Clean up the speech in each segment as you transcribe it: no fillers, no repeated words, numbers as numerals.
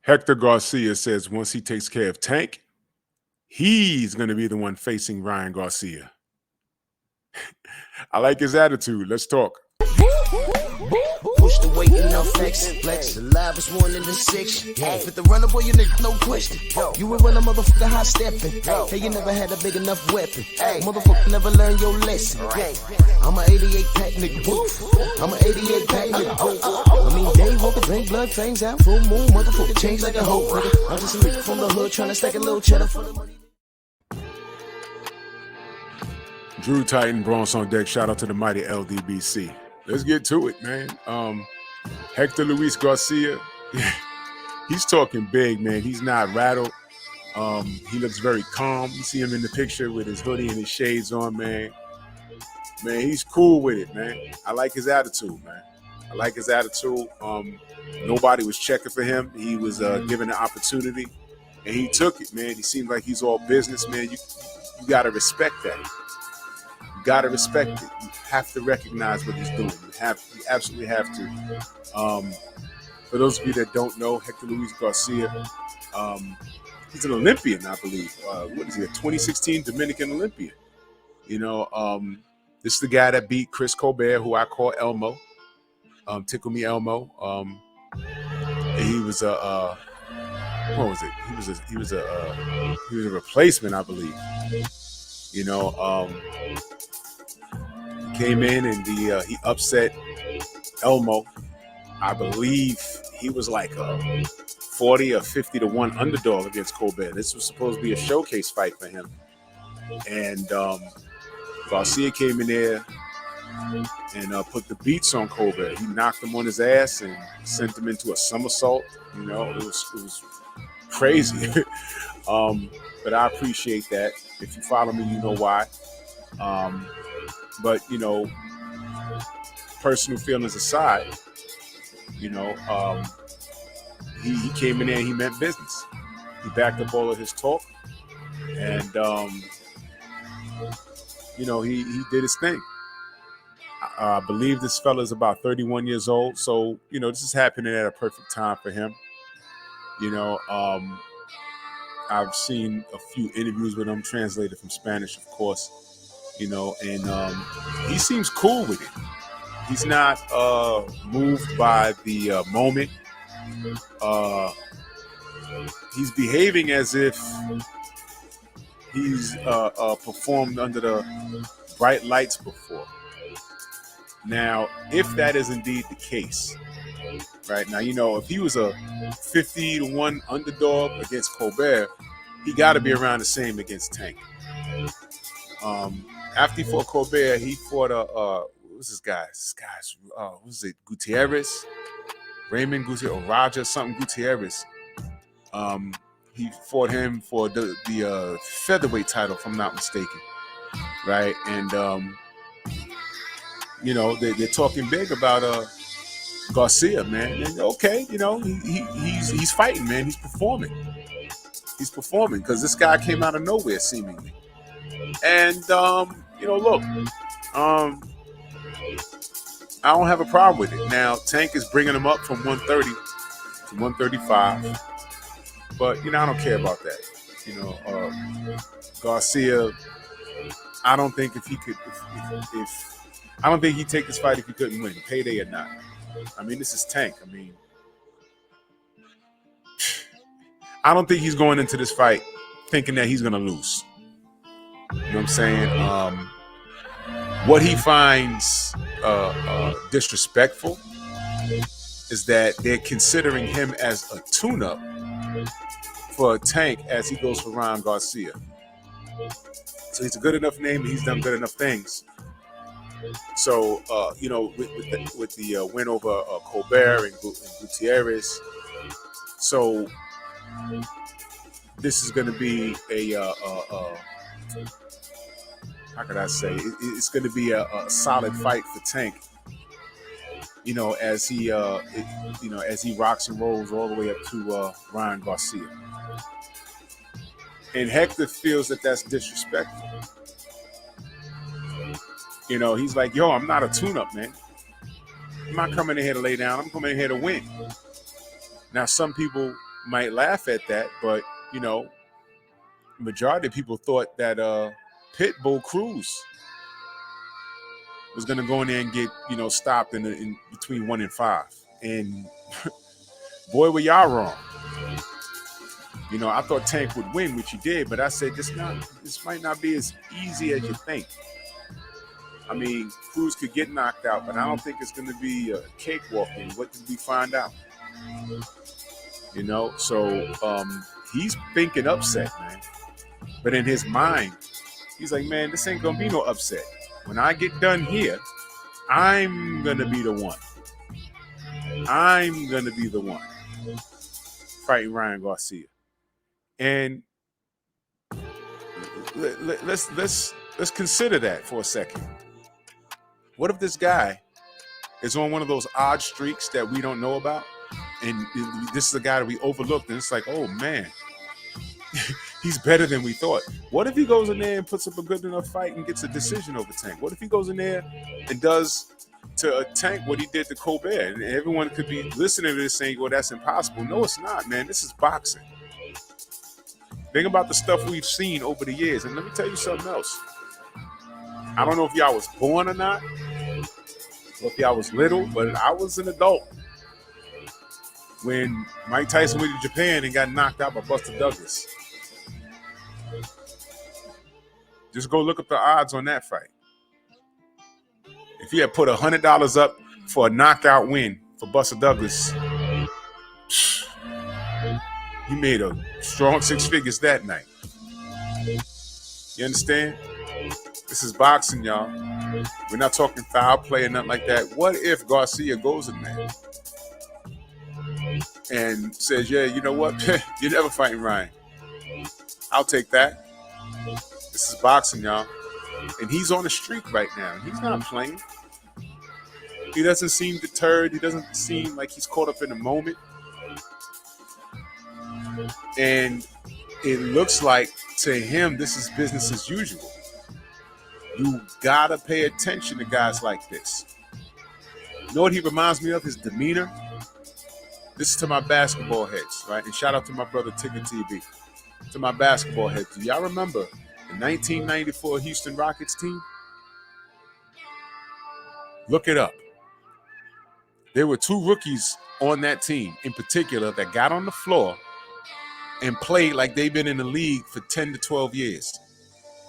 Hector Garcia says once he takes care of Tank, he's going to be the one facing Ryan Garcia. I like his attitude. Let's talk. Push the weight and no flex. The live is one in the six. Fit the runner, boy, you nigga, no question. You will run a motherfucker high stepping. Hey, you never had a big enough weapon. Motherfucker never learned your lesson. I'm a 88 pack nigga. I'm a 88 pack nigga. I mean, day walker, drink blood, fangs out, full moon, motherfucker change like a hoe. Nigga. I'm just a nigga from the hood trying to stack a little cheddar for the money. Drew Titan, Bronx on deck. Shout out to the mighty LDBC. Let's get to it, man. Hector Luis Garcia, he's talking big, man. He's not rattled. He looks very calm. You see him in the picture with his hoodie and his shades on, man. Man, he's cool with it, man. I like his attitude, man. I like his attitude. Nobody was checking for him. He was given an opportunity, and he took it, man. He seemed like he's all business, man. You got to respect that. You got to respect it. You have to recognize what he's doing. You absolutely have to. For those of you that don't know, Hector Luis Garcia, he's an Olympian, I believe. What is he, a 2016 Dominican Olympian? You know, this is the guy that beat Chris Colbert, who I call Elmo. Tickle Me Elmo. And he was a what was it? He was a replacement, I believe. You know, came in and he upset Elmo. I believe he was like a 40 or 50 to 1 underdog against Colbert. This was supposed to be a showcase fight for him. And Garcia came in there and put the beats on Colbert. He knocked him on his ass and sent him into a somersault. You know, it was crazy. But I appreciate that. If you follow me, you know why. But, you know, personal feelings aside, you know, he came in there and he meant business. He backed up all of his talk. And, you know, he did his thing. I believe this fella is about 31 years old. So, you know, this is happening at a perfect time for him. You know, I've seen a few interviews with him, translated from Spanish, of course, you know, and he seems cool with it. He's not moved by the moment. He's behaving as if he's performed under the bright lights before. Now, if that is indeed the case, right now, you know, if he was a 50 to 1 underdog against Colbert, he got to be around the same against Tank. After he fought Colbert, he fought what's this guy? This guy's what was it? Gutierrez, Raymond Gutierrez, or Roger something Gutierrez. He fought him for the featherweight title, if I'm not mistaken, right? And you know, they're talking big about Garcia, man. And okay, you know, he's fighting, man. He's performing. He's performing because this guy came out of nowhere, seemingly. And you know, look, I don't have a problem with it. Now, Tank is bringing him up from 130 to 135, but you know, I don't care about that. You know, Garcia, I don't think if he could, if I don't think he'd take this fight if he couldn't win, payday or not. I mean, this is Tank. I mean, I don't think he's going into this fight thinking that he's going to lose. You know what I'm saying? What he finds disrespectful is that they're considering him as a tune-up for a Tank as he goes for Ryan Garcia. So he's a good enough name and he's done good enough things. So, you know, with the win over Colbert and Gutierrez, so this is going to be a how could I say? It's going to be a solid fight for Tank. You know, as he as he rocks and rolls all the way up to Ryan Garcia, and Hector feels that that's disrespectful. You know, he's like, yo, I'm not a tune-up, man. I'm not coming in here to lay down. I'm coming in here to win. Now, some people might laugh at that, but you know, majority of people thought that Pitbull Cruz was gonna go in there and get, you know, stopped in between 1 and 5. And boy, were y'all wrong. You know, I thought Tank would win, which he did, but I said this might not be as easy as you think. I mean, Cruz could get knocked out, but I don't think it's gonna be a cakewalk. And what did we find out? You know, so he's thinking upset, man. But in his mind, he's like, man, this ain't gonna be no upset. When I get done here, I'm gonna be the one. I'm gonna be the one fighting Ryan Garcia. And let's consider that for a second. What if this guy is on one of those odd streaks that we don't know about, and this is a guy that we overlooked, and it's like, oh man, he's better than we thought. What if he goes in there and puts up a good enough fight and gets a decision over Tank? What if he goes in there and does to Tank what he did to Colbert? And everyone could be listening to this saying, well, that's impossible. No, it's not, man. This is boxing. Think about the stuff we've seen over the years. And let me tell you something else. I don't know if y'all was born or not, or if y'all was little, but I was an adult when Mike Tyson went to Japan and got knocked out by Buster Douglas. Just go look up the odds on that fight. If he had put $100 up for a knockout win for Buster Douglas, he made a strong 6 figures that night. You understand? This is boxing, y'all. We're not talking foul play or nothing like that. What if Garcia goes in there and says, yeah, you know what? You're never fighting Ryan. I'll take that. This is boxing, y'all. And he's on a streak right now. He's not playing. He doesn't seem deterred. He doesn't seem like he's caught up in the moment. And it looks like to him, this is business as usual. You gotta pay attention to guys like this. You know what he reminds me of? His demeanor. This is to my basketball heads, right? And shout out to my brother Tigger TV. To my basketball heads. Do y'all remember the 1994 Houston Rockets team? Look it up. There were 2 rookies on that team in particular that got on the floor and played like they've been in the league for 10 to 12 years.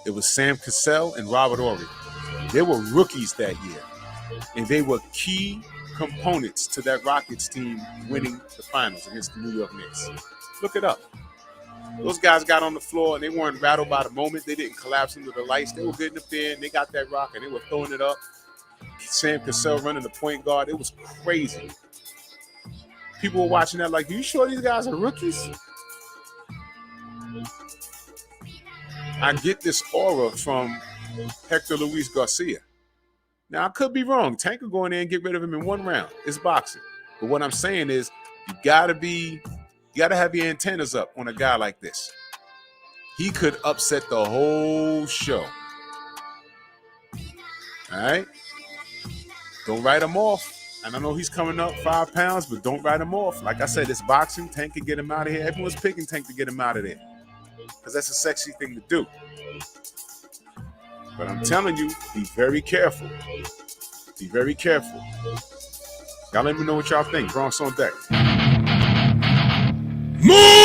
It was Sam Cassell and Robert Horry. They were rookies that year, and they were key components to that Rockets team winning the finals against the New York Knicks. Look it up. Those guys got on the floor, and they weren't rattled by the moment. They didn't collapse into the lights. They were getting up there, and they got that rock, and they were throwing it up. Sam Cassell running the point guard. It was crazy. People were watching that like, are you sure these guys are rookies? I get this aura from Hector Luis Garcia. Now, I could be wrong. Tank could go in there and get rid of him in 1 round. It's boxing. But what I'm saying is you gotta have your antennas up on a guy like this. He could upset the whole show. All right? Don't write him off. And I know he's coming up 5 pounds, but don't write him off. Like I said, it's boxing. Tank can get him out of here. Everyone's picking Tank to get him out of there, because that's a sexy thing to do. But I'm telling you, be very careful. Be very careful. Y'all let me know what y'all think. Bronx on deck. Move!